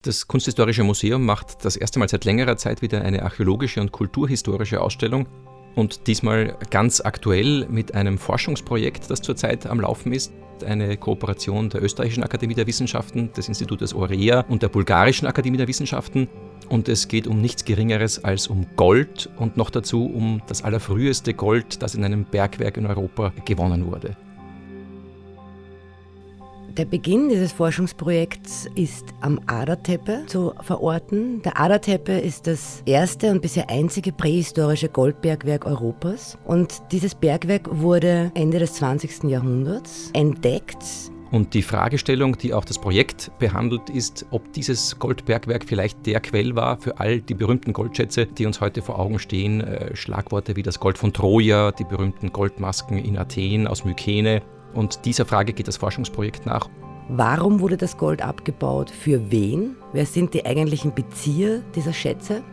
Das Kunsthistorische Museum macht das erste Mal seit längerer Zeit wieder eine archäologische und kulturhistorische Ausstellung und diesmal ganz aktuell mit einem Forschungsprojekt, das zurzeit am Laufen ist. Eine Kooperation der Österreichischen Akademie der Wissenschaften, des Institutes Aurea und der Bulgarischen Akademie der Wissenschaften. Und es geht um nichts Geringeres als um Gold und noch dazu um das allerfrüheste Gold, das in einem Bergwerk in Europa gewonnen wurde. Der Beginn dieses Forschungsprojekts ist am Ada-Tepe zu verorten. Der Ada-Tepe ist das erste und bisher einzige prähistorische Goldbergwerk Europas. Und dieses Bergwerk wurde Ende des 20. Jahrhunderts entdeckt. Und die Fragestellung, die auch das Projekt behandelt, ist, ob dieses Goldbergwerk vielleicht der Quell war für all die berühmten Goldschätze, die uns heute vor Augen stehen. Schlagworte wie das Gold von Troja, die berühmten Goldmasken in Athen aus Mykene. Und dieser Frage geht das Forschungsprojekt nach. Warum wurde das Gold abgebaut? Für wen? Wer sind die eigentlichen Bezieher dieser Schätze?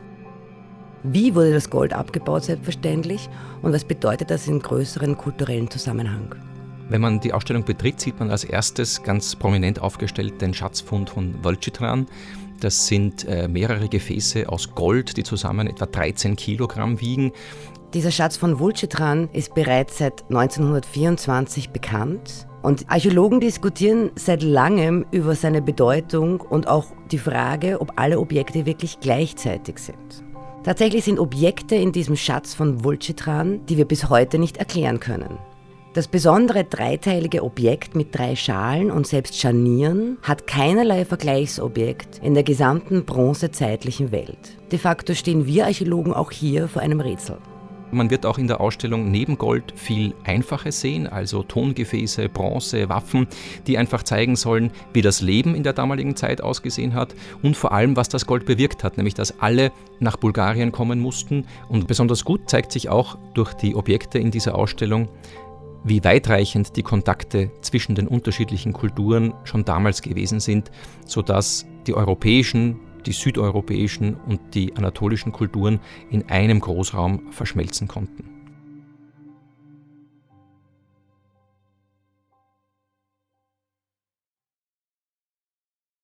Wie wurde das Gold abgebaut, selbstverständlich? Und was bedeutet das im größeren kulturellen Zusammenhang? Wenn man die Ausstellung betritt, sieht man als erstes ganz prominent aufgestellt den Schatzfund von Voltschitran. Das sind mehrere Gefäße aus Gold, die zusammen etwa 13 Kilogramm wiegen. Dieser Schatz von Vulcitran ist bereits seit 1924 bekannt und Archäologen diskutieren seit langem über seine Bedeutung und auch die Frage, ob alle Objekte wirklich gleichzeitig sind. Tatsächlich sind Objekte in diesem Schatz von Vulcitran, die wir bis heute nicht erklären können. Das besondere dreiteilige Objekt mit 3 Schalen und selbst Scharnieren hat keinerlei Vergleichsobjekt in der gesamten bronzezeitlichen Welt. De facto stehen wir Archäologen auch hier vor einem Rätsel. Man wird auch in der Ausstellung neben Gold viel Einfaches sehen, also Tongefäße, Bronze, Waffen, die einfach zeigen sollen, wie das Leben in der damaligen Zeit ausgesehen hat und vor allem, was das Gold bewirkt hat, nämlich dass alle nach Bulgarien kommen mussten. Und besonders gut zeigt sich auch durch die Objekte in dieser Ausstellung, wie weitreichend die Kontakte zwischen den unterschiedlichen Kulturen schon damals gewesen sind, sodass die europäischen, die südeuropäischen und die anatolischen Kulturen in einem Großraum verschmelzen konnten.